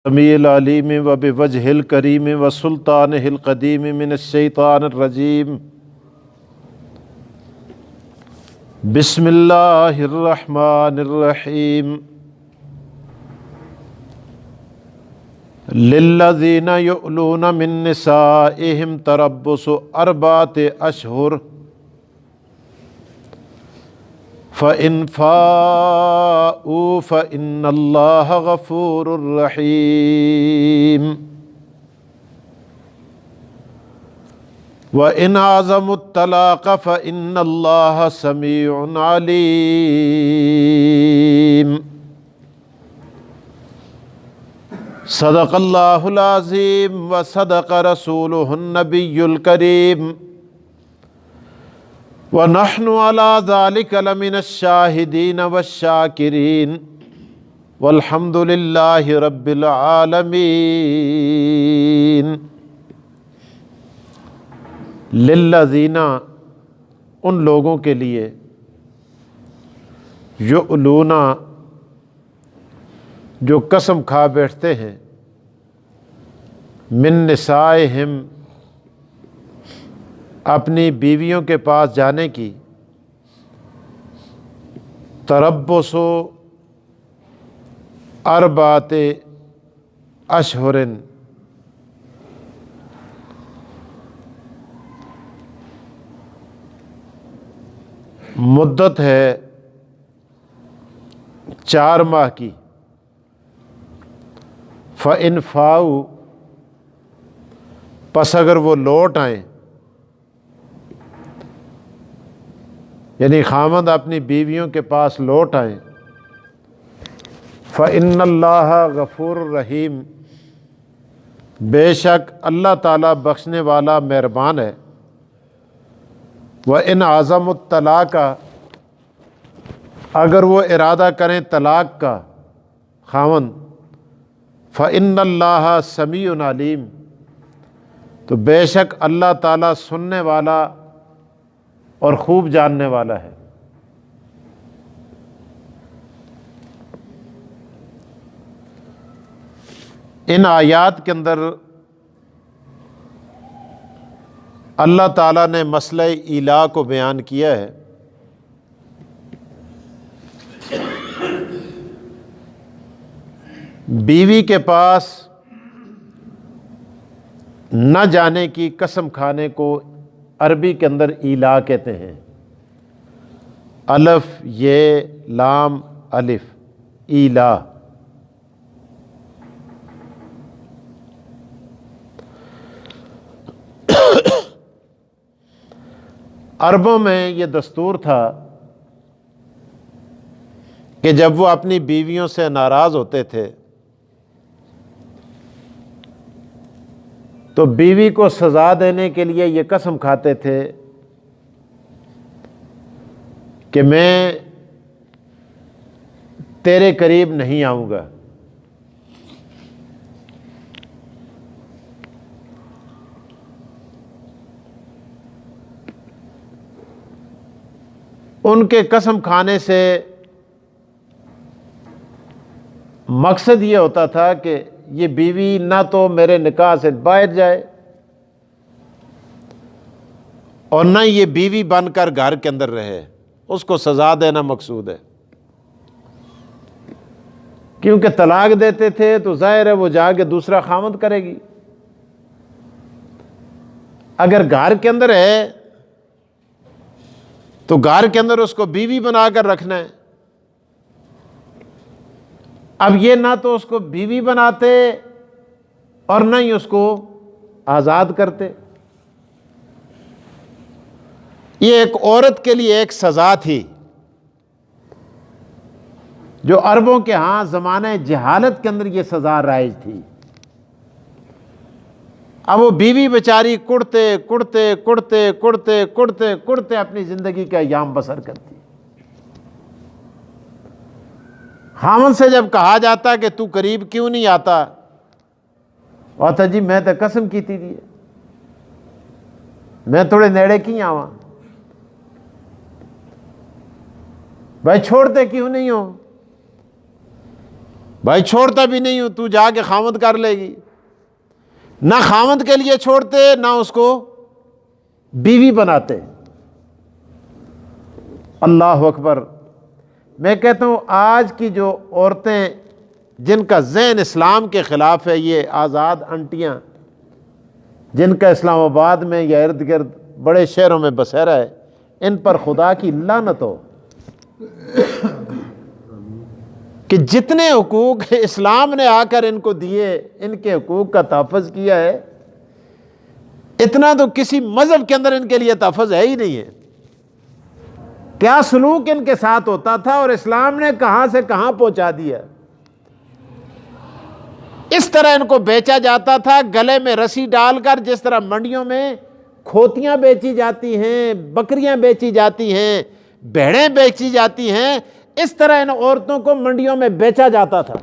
السمیع العلیم و بوجہ الکریم و سلطانہ القدیم من الشیطان الرجیم بسم اللہ الرحمن الرحیم للذین یؤلون من نسائہم تربص اربعۃ اشہر فَإِنْ فَاءُوا فَإِنَّ اللَّهَ غَفُورٌ رَحِيمٌ وَإِنْ عَزَمُوا الطَّلَاقَ فَإِنَّ اللَّهَ سَمِيعٌ عَلِيمٌ صدق اللہ العظیم وصدق رسولہ النبی الکریم وَنَحْنُ عَلَى ذَلِكَ لَمِنَ الشَّاهِدِينَ وَالشَّاكِرِينَ وَالْحَمْدُ لِلَّهِ رَبِّ الْعَالَمِينَ لِلَّذِينَ ان لوگوں کے لیے یؤلون جو قسم کھا بیٹھتے ہیں من نسائہم اپنی بیویوں کے پاس جانے کی تربص اربعۃ اشہر مدت ہے 4 ماہ کی فَإِنْ فَاءُوا پس اگر وہ لوٹ آئیں یعنی خاوند اپنی بیویوں کے پاس لوٹ آئیں فَإِنَّ اللَّهَ غَفُورٌ رَحِيمٌ بے شک اللہ تعالیٰ بخشنے والا مہربان ہے وَإِنْ عَزَمُوا الطَّلَاقَ اگر وہ ارادہ کریں طلاق کا خاوند فَإِنَّ اللَّهَ سَمِيعٌ عَلِيمٌ تو بے شک اللہ تعالیٰ سننے والا اور خوب جاننے والا ہے۔ ان آیات کے اندر اللہ تعالیٰ نے مسئلہ ایلا کو بیان کیا ہے۔ بیوی کے پاس نہ جانے کی قسم کھانے کو عربی کے اندر ایلا کہتے ہیں، الف یہ لام الف ایلا۔ عربوں میں یہ دستور تھا کہ جب وہ اپنی بیویوں سے ناراض ہوتے تھے تو بیوی کو سزا دینے کے لیے یہ قسم کھاتے تھے کہ میں تیرے قریب نہیں آؤں گا۔ ان کے قسم کھانے سے مقصد یہ ہوتا تھا کہ یہ بیوی نہ تو میرے نکاح سے باہر جائے اور نہ یہ بیوی بن کر گھر کے اندر رہے، اس کو سزا دینا مقصود ہے۔ کیونکہ طلاق دیتے تھے تو ظاہر ہے وہ جا کے دوسرا خاوند کرے گی، اگر گھر کے اندر ہے تو گھر کے اندر اس کو بیوی بنا کر رکھنا ہے۔ اب یہ نہ تو اس کو بیوی بناتے اور نہ ہی اس کو آزاد کرتے۔ یہ ایک عورت کے لیے ایک سزا تھی جو عربوں کے ہاں زمانہ جہالت کے اندر یہ سزا رائج تھی۔ اب وہ بیوی بیچاری کڑتے کڑتے کڑتے کڑتے کڑتے کڑتے اپنی زندگی کا ایام بسر کرتی۔ خاوند سے جب کہا جاتا کہ تو قریب کیوں نہیں آتا، آتا جی میں تو قسم کی تھی میں تھوڑے نیڑے کی آواں، بھائی چھوڑتے کیوں نہیں ہو؟ بھائی چھوڑتا بھی نہیں ہوں، تو جا کے خاوند کر لے گی، نہ خاوند کے لیے چھوڑتے نہ اس کو بیوی بناتے۔ اللہ اکبر۔ میں کہتا ہوں آج کی جو عورتیں جن کا ذہن اسلام کے خلاف ہے، یہ آزاد انٹیاں جن کا اسلام آباد میں یا ارد گرد بڑے شہروں میں بسیرا ہے، ان پر خدا کی لعنت ہو کہ جتنے حقوق اسلام نے آ کر ان کو دیے، ان کے حقوق کا تحفظ کیا ہے، اتنا تو کسی مذہب کے اندر ان کے لیے تحفظ ہے ہی نہیں ہے۔ کیا سلوک ان کے ساتھ ہوتا تھا اور اسلام نے کہاں سے کہاں پہنچا دیا۔ اس طرح ان کو بیچا جاتا تھا گلے میں رسی ڈال کر، جس طرح منڈیوں میں کھوتیاں بیچی جاتی ہیں، بکریاں بیچی جاتی ہیں، بھیڑیں بیچی جاتی ہیں، اس طرح ان عورتوں کو منڈیوں میں بیچا جاتا تھا۔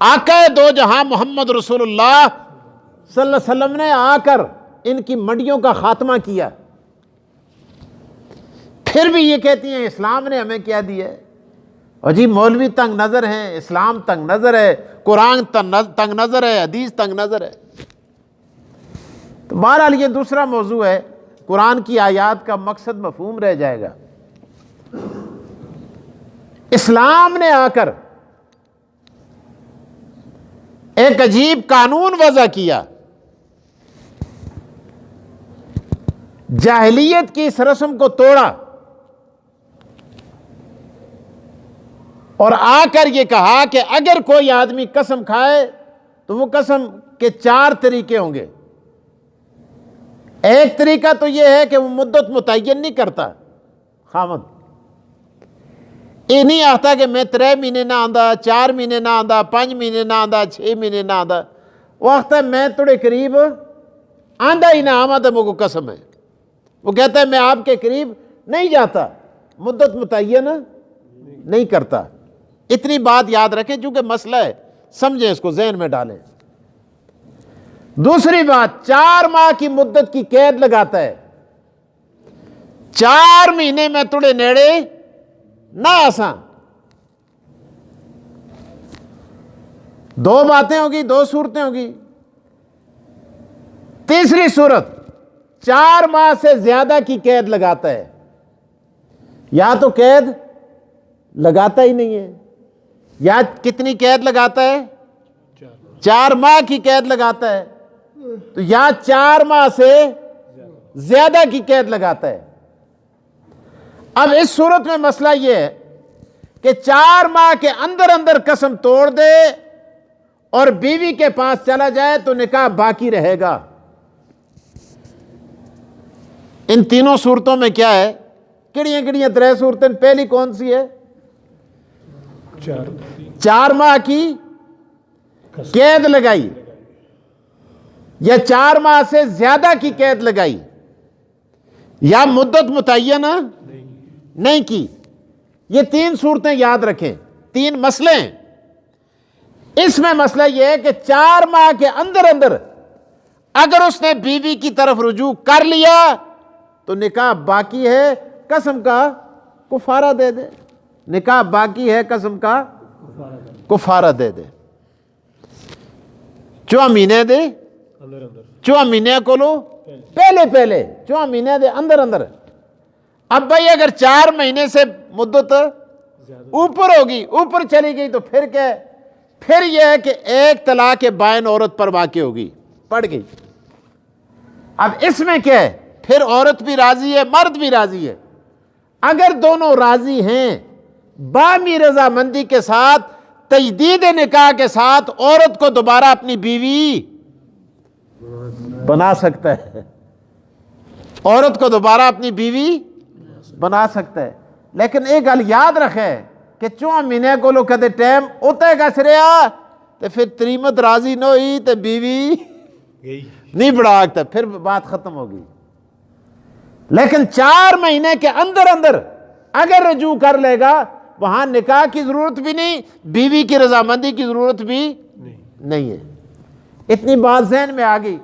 آقا دو جہاں محمد رسول اللہ صلی اللہ علیہ وسلم نے آ کر ان کی منڈیوں کا خاتمہ کیا، پھر بھی یہ کہتی ہیں اسلام نے ہمیں کیا دیا ہے۔ اور جی مولوی تنگ نظر ہیں، اسلام تنگ نظر ہے، قرآن تنگ نظر ہے، حدیث تنگ نظر ہے۔ تو بہرحال یہ دوسرا موضوع ہے، قرآن کی آیات کا مقصد مفہوم رہ جائے گا۔ اسلام نے آ کر ایک عجیب قانون وضع کیا، جاہلیت کی اس رسم کو توڑا اور آ کر یہ کہا کہ اگر کوئی آدمی قسم کھائے تو وہ قسم کے 4 طریقے ہوں گے۔ ایک طریقہ تو یہ ہے کہ وہ مدت متعین نہیں کرتا خاوند، یہ نہیں آتا کہ میں 3 مہینے نہ آندا، 4 مہینے نہ آندا، 5 مہینے نہ آندا، 6 مہینے نہ آندا، وہ آختا ہے میں تھوڑے قریب آندا ہی نہ آما تو مجھے قسم ہے۔ وہ کہتا ہے میں آپ کے قریب نہیں جاتا، مدت متعین نہیں کرتا۔ اتنی بات یاد رکھیں چونکہ مسئلہ ہے، سمجھیں اس کو، ذہن میں ڈالیں۔ دوسری بات، 4 ماہ کی مدت کی قید لگاتا ہے، 4 مہینے میں تھوڑے نیڑے نہ آساں۔ 2 باتیں ہوگی، 2 صورتیں ہوگی۔ تیسری صورت، 4 ماہ سے زیادہ کی قید لگاتا ہے، یا تو قید لگاتا ہی نہیں ہے، یا کتنی قید لگاتا ہے؟ 4 ماہ کی قید لگاتا ہے، تو یا 4 ماہ سے زیادہ کی قید لگاتا ہے۔ اب اس صورت میں مسئلہ یہ ہے کہ 4 ماہ کے اندر اندر قسم توڑ دے اور بیوی کے پاس چلا جائے تو نکاح باقی رہے گا۔ ان تینوں صورتوں میں کیا ہے؟ کڑیاں 3 صورتیں۔ پہلی کون سی ہے؟ 4 ماہ کی قید لگائی، یا 4 ماہ سے زیادہ کی قید لگائی، یا مدت متعین نہیں کی۔ یہ 3 صورتیں یاد رکھیں، 3 مسئلے ہیں۔ اس میں مسئلہ یہ ہے کہ 4 ماہ کے اندر اندر اگر اس نے بیوی کی طرف رجوع کر لیا تو نکاح باقی ہے، قسم کا کفارہ دے دے۔ نکاح باقی ہے، قسم کا کفارہ دے دے۔ 4 مہینے دے 4 مہینے کو لو پہلے 4 مہینے دے اندر اندر۔ اب بھائی اگر 4 مہینے سے مدت اوپر ہوگی، اوپر چلی گئی، تو پھر کیا ہے؟ پھر یہ ہے کہ ایک طلاق بائن عورت پر واقع ہوگی، پڑ گئی۔ اب اس میں کیا ہے؟ پھر عورت بھی راضی ہے، مرد بھی راضی ہے۔ اگر دونوں راضی ہیں، باہمی رضامندی کے ساتھ، تجدید نکاح کے ساتھ، عورت کو دوبارہ اپنی بیوی بنا سکتا ہے، عورت کو دوبارہ اپنی بیوی بنا سکتا ہے۔ لیکن ایک گل یاد رکھے کہ 4 مہینے کو لو کہتے ٹائم ہوتا ہے کسریا، تو پھر تریمت راضی نہ ہوئی تو بیوی نہیں بڑھاکتا، پھر بات ختم ہوگی۔ لیکن 4 مہینے کے اندر اندر اگر رجوع کر لے گا، وہاں نکاح کی ضرورت بھی نہیں، بیوی کی رضامندی کی ضرورت بھی نہیں ہے۔ اتنی بات ذہن میں آ گئی۔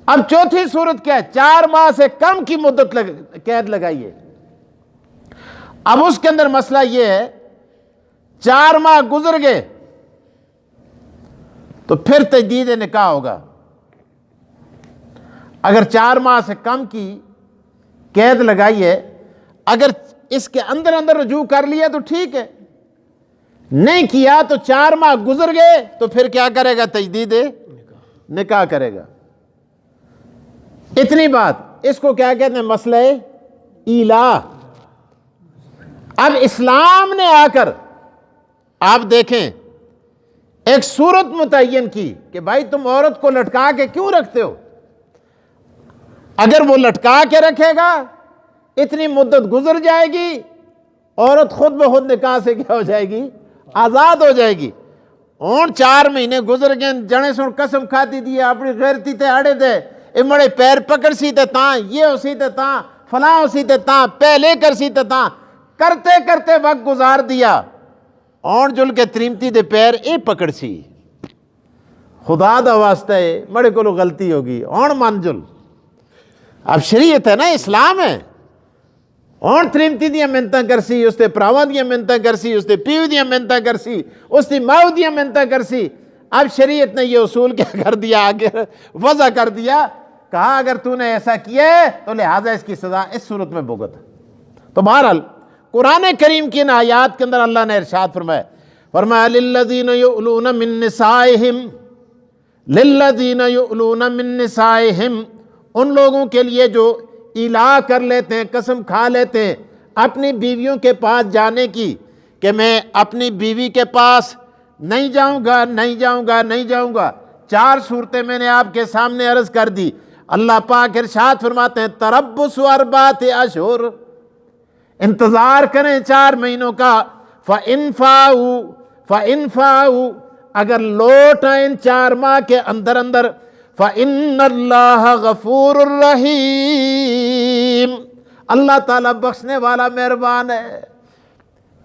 اب چوتھی صورت کیا ہے؟ 4 ماہ سے کم کی مدت قید لگائیے۔ اب اس کے اندر مسئلہ یہ ہے 4 ماہ گزر گئے تو پھر تجدید نکاح ہوگا۔ اگر 4 ماہ سے کم کی قید لگائی ہے، اگر اس کے اندر اندر رجوع کر لیا تو ٹھیک ہے، نہیں کیا تو 4 ماہ گزر گئے تو پھر کیا کرے گا؟ تجدید نکاح کرے گا۔ اتنی بات، اس کو کیا کہتے ہیں؟ مسئلہ ایلا۔ اب اسلام نے آ کر آپ دیکھیں ایک صورت متعین کی کہ بھائی تم عورت کو لٹکا کے کیوں رکھتے ہو؟ اگر وہ لٹکا کے رکھے گا، اتنی مدت گزر جائے گی، عورت خود بخود نکاح سے کیا ہو جائے گی؟ آزاد ہو جائے گی۔ اور 4 مہینے گزر گئے، جنے سن قسم کھاتی دی اپنی غیرتی تے اڑے دے، امڑے پیر پکڑ سی تے تاں، یہ ہو سی تے تاں، فلاں ہو سی تے تاں، پہلے کر سی تے تاں، کرتے کرتے وقت گزار دیا، اور جل کے تریمتی دے پیر اے پکڑ سی، خدا دا واسطہ ہے مڑے کو غلطی ہوگی، اور مان جل۔ اب شریعت ہے نا، اسلام ہے، اور تریمتی دیا منتاں کرسی، اس تے پراواں دیا منتاں کرسی، اس تے پیو دیا منتاں کرسی، اس تے ماؤ دیا منتاں کرسی۔ اب شریعت نے یہ اصول کیا کر دیا؟ آگے وضع کر دیا، کہا اگر تو نے ایسا کیا ہے تو لہٰذا اس کی سزا اس صورت میں بھگت۔ تو بہرحال قرآن کریم کی ان آیات کے اندر اللہ نے ارشاد فرمایا للذین یؤلون من نسائہم، للذین یؤلون من نسائہم، ان لوگوں کے لیے جو ایلا کر لیتے ہیں، قسم کھا لیتے ہیں اپنی بیویوں کے پاس جانے کی کہ میں اپنی بیوی کے پاس نہیں جاؤں گا، نہیں جاؤں گا، نہیں جاؤں گا۔ 4 صورتیں میں نے آپ کے سامنے عرض کر دی۔ اللہ پاک ارشاد فرماتے ہیں تربص 4 اشہر، انتظار کریں 4 مہینوں کا۔ فَإِن فَاؤوا، اگر لوٹ آئیں 4 ماہ کے اندر اندر، فَإِنَّ اللَّهَ غَفُورٌ رَحِيمٌ، اللہ تعالیٰ بخشنے والا مہربان ہے۔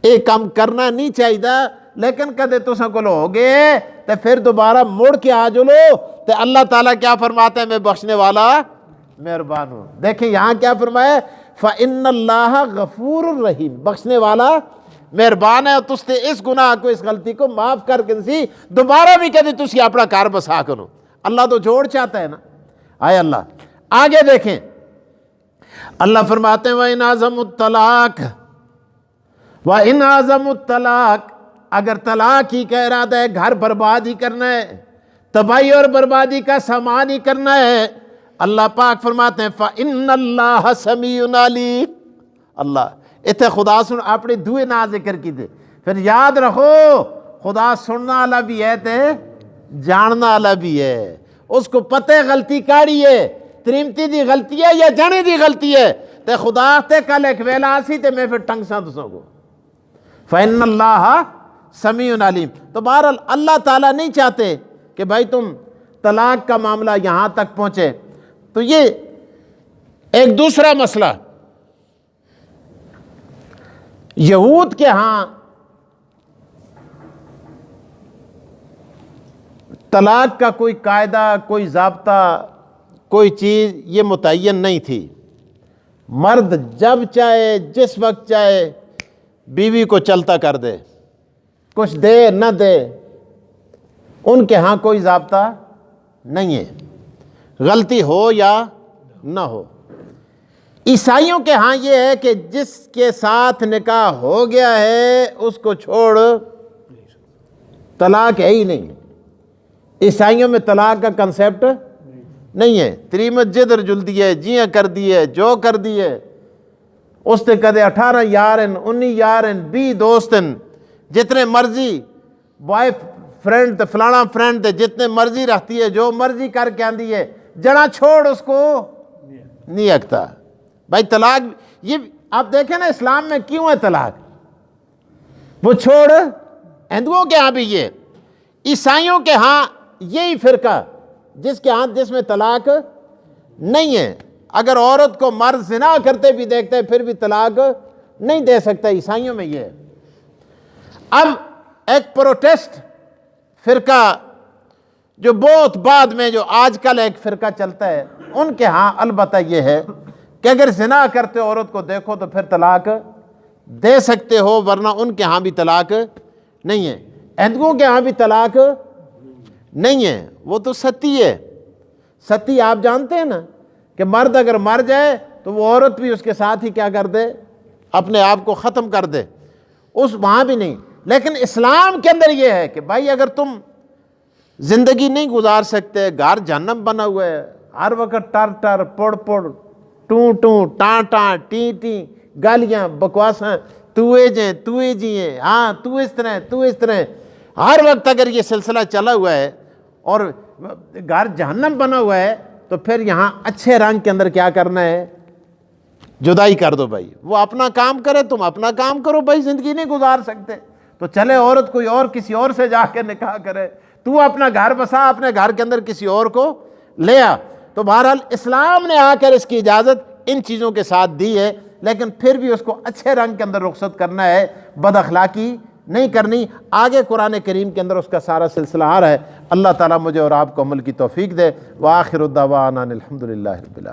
ایک کام کرنا نہیں چاہیے، لیکن کدے تساں کو ہو گئے تو پھر دوبارہ مڑ کے آ جلو تو اللہ تعالیٰ کیا فرماتا ہے؟ میں بخشنے والا مہربان ہوں۔ دیکھیں یہاں کیا فرمایا؟ فَإِنَّ اللَّهَ غَفُورٌ رَحِيمٌ، بخشنے والا مہربان ہے، اور تس تے اس گناہ کو، اس غلطی کو معاف کر کے سی دوبارہ بھی کدے تسی اپنا کار بسا کرو۔ اللہ تو جوڑ چاہتا ہے نا۔ آئے اللہ آگے دیکھیں، اللہ فرماتے ہیں وَإِنْ عَزَمُوا الطَّلَاقَ، وَإِنْ عَزَمُوا الطَّلَاقَ، اگر طلاق ہی کا ارادہ ہے، گھر برباد ہی کرنا ہے، تباہی اور بربادی کا سامان ہی کرنا ہے، اللہ پاک فرماتے ہیں فَإِنَّ اللَّهَ سَمِيعٌ عَلِيمٌ۔ اللہ اتنے خدا سن اپنی دوئے نہ ذکر کی دے، پھر یاد رکھو خدا سننا والا بھی ہے تے جاننا والا بھی ہے، اس کو پتہ غلطی کاری ہے، تریمتی دی غلطی ہے یا جانے دی غلطی ہے، تے خدا تے کل ایک ویلا سی تے میں پھر ٹنگ ساں تسوں کو۔ فَإِنَّ اللَّهَ سَمِيعٌ عَلِيمٌ۔ تو بہرحال اللہ تعالیٰ نہیں چاہتے کہ بھائی تم طلاق کا معاملہ یہاں تک پہنچے۔ تو یہ ایک دوسرا مسئلہ، یہود کے ہاں طلاق کا کوئی قاعدہ، کوئی ضابطہ، کوئی چیز یہ متعین نہیں تھی۔ مرد جب چاہے، جس وقت چاہے بیوی کو چلتا کر دے، کچھ دے نہ دے، ان کے ہاں کوئی ضابطہ نہیں ہے، غلطی ہو یا نہ ہو۔ عیسائیوں کے ہاں یہ ہے کہ جس کے ساتھ نکاح ہو گیا ہے اس کو چھوڑ طلاق ہے ہی نہیں۔ عیسائیوں میں طلاق کا کنسیپٹ نہیں ہے۔ تریمت جدر جل دیے، جیاں کر دیے، جو کر دیے، اس تے کدے 18 یارن، 19 یارن، 20 دوستن، جتنے مرضی بوائے فرینڈ تے فلانا فرینڈ تے جتنے مرضی رہتی ہے، جو مرضی کر کے آندی ہے، جڑا چھوڑ اس کو نہیں اکتا۔ بھائی طلاق یہ آپ دیکھیں نا اسلام میں کیوں ہے طلاق؟ وہ چھوڑ، ہندوؤں کے ہاں بھی یہ، عیسائیوں کے ہاں یہی فرقہ جس کے ہاں جس میں طلاق نہیں ہے۔ اگر عورت کو مرد زنا کرتے بھی دیکھتے ہیں پھر بھی طلاق نہیں دے سکتا، عیسائیوں میں یہ ہے۔ اب ایک پروٹیسٹ فرقہ جو بہت بعد میں، جو آج کل ایک فرقہ چلتا ہے، ان کے ہاں البتہ یہ ہے کہ اگر زنا کرتے عورت کو دیکھو تو پھر طلاق دے سکتے ہو، ورنہ ان کے ہاں بھی طلاق نہیں ہے. ہندوؤں کے ہاں بھی طلاق نہیں ہے, وہ تو ستی ہے. ستی آپ جانتے ہیں نا کہ مرد اگر مر جائے تو وہ عورت بھی اس کے ساتھ ہی کیا کر دے, اپنے آپ کو ختم کر دے. اس وہاں بھی نہیں. لیکن اسلام کے اندر یہ ہے کہ بھائی اگر تم زندگی نہیں گزار سکتے, گھر جہنم بنا ہوا ہے, ہر وقت ٹر ٹر پڑ پڑ ٹوں ٹوں ٹاں ٹاں ٹیں ٹیں گالیاں بکواساں, توئے جیں توئے جییں, ہاں تو اس طرح تو اس طرح, ہر وقت اگر یہ سلسلہ چلا ہوا ہے اور گھر جہنم بنا ہوا ہے, تو پھر یہاں اچھے رنگ کے اندر کیا کرنا ہے, جدائی کر دو بھائی. وہ اپنا کام کرے, تم اپنا کام کرو بھائی, زندگی نہیں گزار سکتے تو چلے عورت کوئی اور کسی اور سے جا کے نکاح کرے, تو اپنا گھر بسا, اپنے گھر کے اندر کسی اور کو لے آ. تو بہرحال اسلام نے آ کر اس کی اجازت ان چیزوں کے ساتھ دی ہے, لیکن پھر بھی اس کو اچھے رنگ کے اندر رخصت کرنا ہے, بد اخلاقی نہیں کرنی. آگے قرآن کریم کے اندر اس کا سارا سلسلہ آ رہا ہے. اللہ تعالیٰ مجھے اور آپ کو عمل کی توفیق دے. وآخر الدعوانا الحمدللہ رب العالمین.